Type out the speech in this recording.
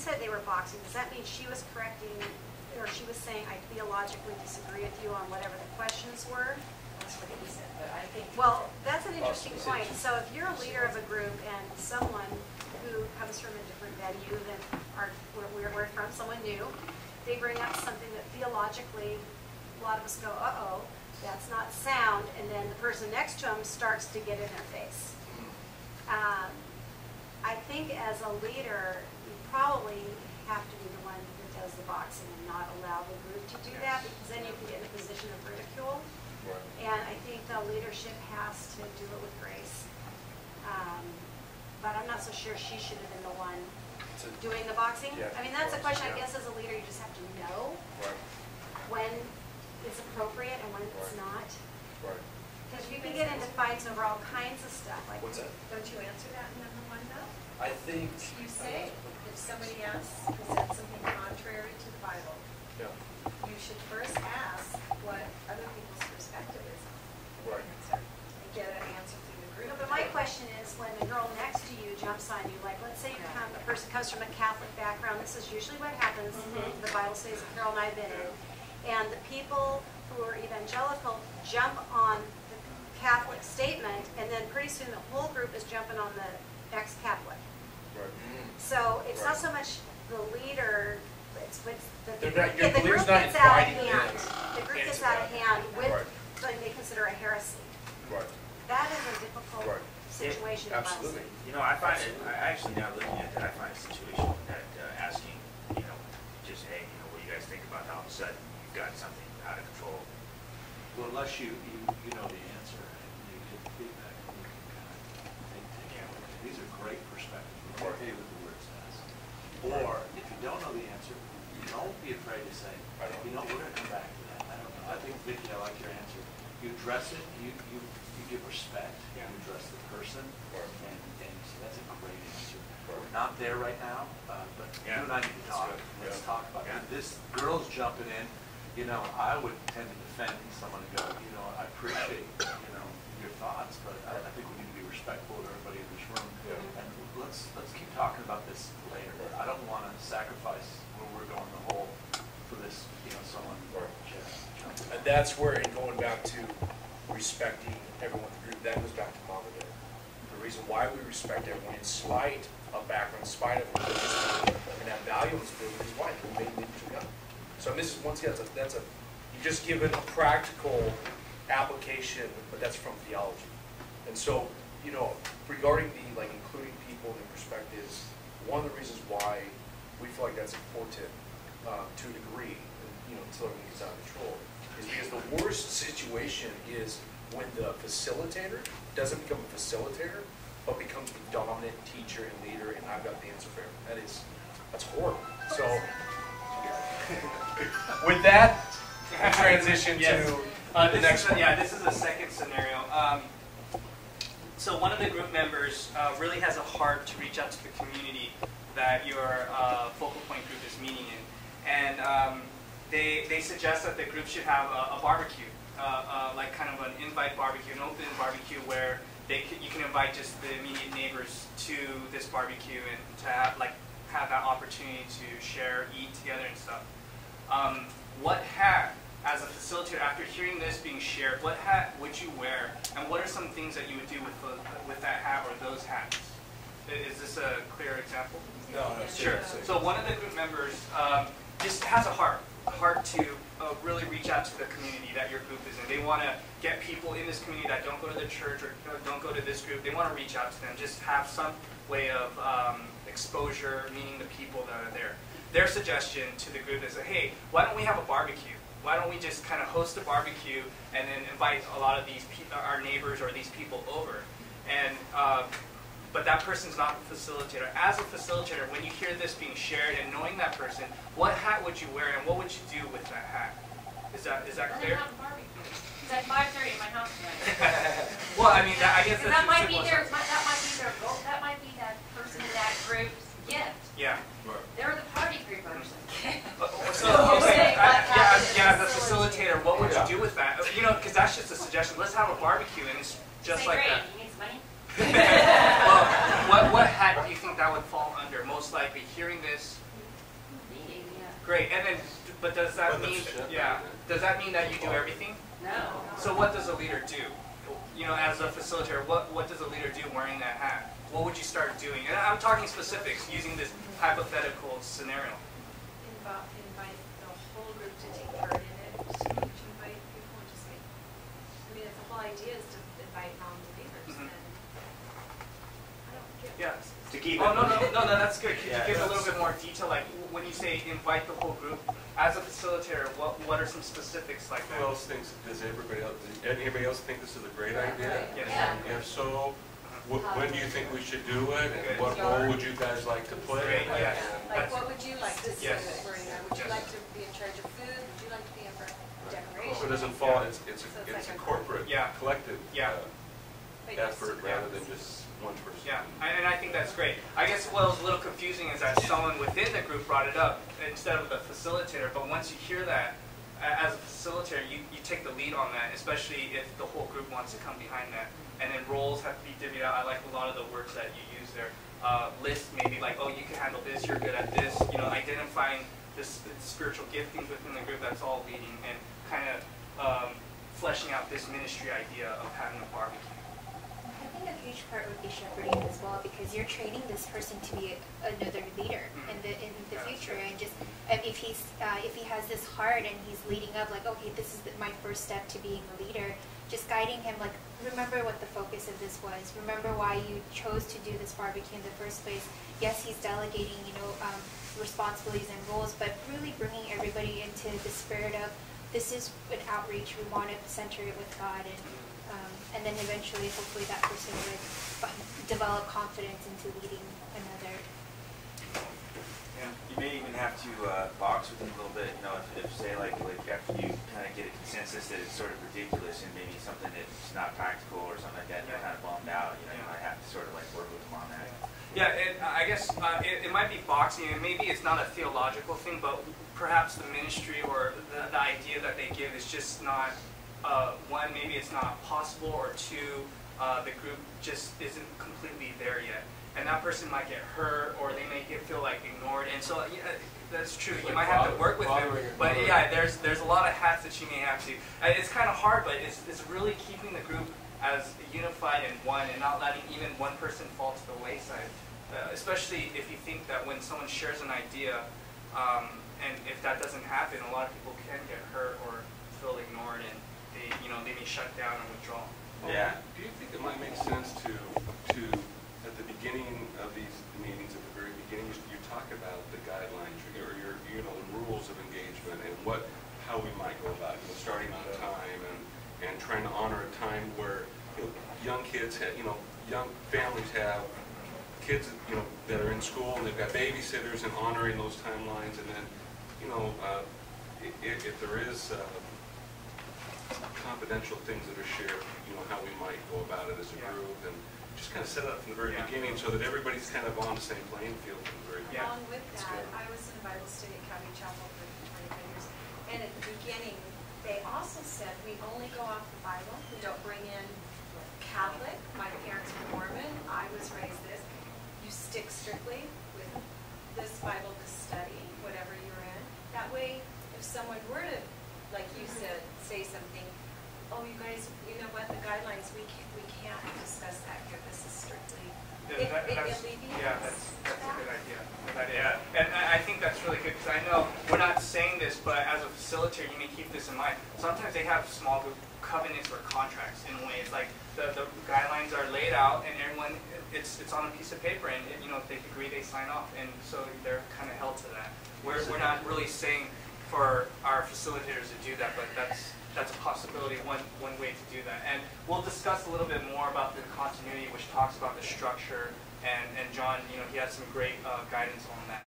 said they were boxing, does that mean she was correcting, or she was saying, I theologically disagree with you on whatever the questions were? That's what he said, but I think... Well, that's an interesting point. So if you're a leader of a group and someone who comes from a different venue than we're from, someone new, they bring up something that theologically, a lot of us go, uh-oh, that's not sound, and then the person next to them starts to get in their face. I think as a leader, you probably have to be the one that does the boxing and not allow the group to do that, because then you can get in a position of ridicule. Right. And I think the leadership has to do it with grace. But I'm not so sure she should have been the one doing the boxing. Yeah, I mean, that's a question, I guess, as a leader, you just have to know when it's appropriate and when it's not. Right. Because you can get into fights over all kinds of stuff. Like, what's that? Don't you answer that in number one, though? I think... You say, if somebody else presents something contrary to the Bible, you should first ask what other people's perspective is on the answer, and get an answer through the group. No, but my question is, when the girl next to you jumps on you, like let's say a person comes from a Catholic background, this is usually what happens in the Bible studies that Carol and I have been in, and the people who are evangelical jump on the Catholic statement, and then pretty soon the whole group is jumping on the ex-Catholic. Right. So it's not so much the leader, it's the group gets out of hand. The group gets out of hand with something they consider a heresy. Right. That is a difficult situation. Absolutely. You know, I find it, actually now looking at that, I find a situation that asking, you know, just, hey, you know, what do you guys think about how all of a sudden you've got something out of control? Well, unless you know the answer, and you get feedback, and you can kind of take it. These are great perspectives. We're okay with the word says. Or, if you don't know the answer, don't be afraid to say, you know, we're going to come back to that. I don't know. I think, Vicki, I like your answer. You address it, you give respect, you address the person, and so that's a great answer. We're not there right now, but you and I need to talk. Let's talk about it. This girl's jumping in. You know, I would tend to defend someone and go, you know, I appreciate, you know, your thoughts, but I think we need to be respectful of everybody in this room. And let's keep talking about this later. I don't want to sacrifice where we're going the whole for this, you know, someone. And that's where, in going back to respecting everyone in the group, that goes back to Mama Bear. The reason why we respect everyone in spite of background, in spite of religion, and that value in this group is why we made it to God. So this is, once again, that's a you just given a practical application, but that's from theology. And so, you know, regarding the including people and perspectives, one of the reasons why we feel like that's important to a degree, and, you know, until everything gets out of control, is because the worst situation is when the facilitator doesn't become a facilitator, but becomes the dominant teacher and leader, and I've got the answer for everything. That's horrible. So. With that, we'll transition to the next one. Yeah, this is the second scenario. So one of the group members really has a heart to reach out to the community that your Focal Point group is meeting in. And they suggest that the group should have a barbecue, like kind of an invite barbecue, an open barbecue where you can invite just the immediate neighbors to this barbecue and to have that opportunity to share, eat together and stuff. What hat, as a facilitator, after hearing this being shared, what hat would you wear, and what are some things that you would do with that hat or those hats? Is this a clear example? No. Sure. So one of the group members just has a heart to really reach out to the community that your group is in. They want to get people in this community that don't go to the church or don't go to this group. They want to reach out to them, just have some way of exposure, meeting the people that are there. Their suggestion to the group is, hey, why don't we have a barbecue? Why don't we just kind of host a barbecue and then invite a lot of these our neighbors or these people over? And but that person's not a facilitator. As a facilitator, when you hear this being shared and knowing that person, what hat would you wear and what would you do with that hat? Is that clear? It's at 5:30 at my house tonight. Well, I mean, I guess that might be their goal. That might be that person in that group's gift. Yeah. They're the party groupers. So, okay, as a facilitator, what would you do with that? You know, because that's just a suggestion. Let's have a barbecue, and it's just like that. You need some money? Well, what hat do you think that would fall under? Most likely, hearing this Great, and then, but does that But mean, that's- yeah, does that mean that you do everything? No. So what does a leader do? You know, as a facilitator, what does a leader do wearing that hat? What would you start doing? And I'm talking specifics, using this hypothetical scenario. Invite the whole group to take part in it. Just invite people and just make, I mean, the whole idea is to invite non-believers Mhm. and I don't get. Yeah. To keep Oh, it. no, that's good. Could Yeah, you give a that's- little bit more detail? Like, when you say invite the whole group, as a facilitator, what are some specifics like that? Who else thinks, does anybody else think this is a great idea? Yes. Yeah. And if so, when do you think we should do it? Good. And what role would you guys like to play? Great, yes. Like, what would you like to see Yes. Marina? Would you Yes. like to be in charge of food? Would you like to be in charge of decoration? So it doesn't fall, Yeah. it's a corporate, Yeah. collective Yeah. But yes, effort yeah. rather than just one person. Yeah, and I think that's great. I guess what was a little confusing is that someone within the group brought it up instead of the facilitator, but once you hear that, as a facilitator, you take the lead on that, especially if the whole group wants to come behind that. And then roles have to be divvied out. I like a lot of the words that you use there. List maybe like, oh, you can handle this, you're good at this. You know, identifying this spiritual giftings within the group, that's all leading, and kind of fleshing out this ministry idea of having a barbecue. I think a huge part would be shepherding as well, because you're training this person to be another leader in the future, and just if he has this heart and he's leading up like, okay, this is my first step to being a leader, just guiding him like, remember what the focus of this was. Remember why you chose to do this barbecue in the first place. Yes, he's delegating, responsibilities and roles, but really bringing everybody into the spirit of this is an outreach. We want to center it with God, and then eventually, hopefully, that person would develop confidence into leading another. Yeah. You may even have to box with them a little bit, if say like after you kind of get a consensus that it's sort of ridiculous and maybe something that's not practical or something like that, and they're kind of bummed out, you might have to sort of like work with them on that. Yeah, I guess it might be boxing, and maybe it's not a theological thing, but perhaps the ministry or the idea that they give is just not, one, maybe it's not possible, or two, the group just isn't completely there yet. And that person might get hurt, or they may feel like ignored, and so yeah, that's true. You might have to work with them, but yeah, there's a lot of hats that you may have to. It's kind of hard, but it's really keeping the group as unified and one, and not letting even one person fall to the wayside. Especially if you think that when someone shares an idea, and if that doesn't happen, a lot of people can get hurt or feel ignored, and they may shut down or withdraw. Yeah. Do you think it might make sense to at the beginning of these meetings, at the very beginning, you talk about the guidelines or your the rules of engagement and how we might go about it, starting on time and trying to honor a time where young kids have, young families have kids that are in school and they've got babysitters, and honoring those timelines, and then if there is confidential things that are shared, how we might go about it as a group, and just kind of set it up from the very beginning so that everybody's kind of on the same playing field from the very beginning. Along with that, I was in Bible study at Calvary Chapel for 25 years, and at the beginning, they also said we only go off the Bible. We don't bring in Catholic. My parents were Mormon. I was raised this. You stick strictly with this Bible, this study, whatever you're in. That way, if someone were to, like you said, say something, oh, you guys, you know what, the guidelines, we can't discuss that here. This is strictly, it alleviates. Yeah, that's a good idea. Yeah, and I think that's really good, because I know we're not saying this, but as a facilitator, you may keep this in mind. Sometimes they have small group covenants or contracts in ways like the guidelines are laid out, and everyone it's on a piece of paper, and if they agree, they sign off, and so they're kind of held to that. We're not really saying for our facilitators to do that, but that's a possibility, one way to do that. And we'll discuss a little bit more about the continuity, which talks about the structure, and John, he has some great guidance on that.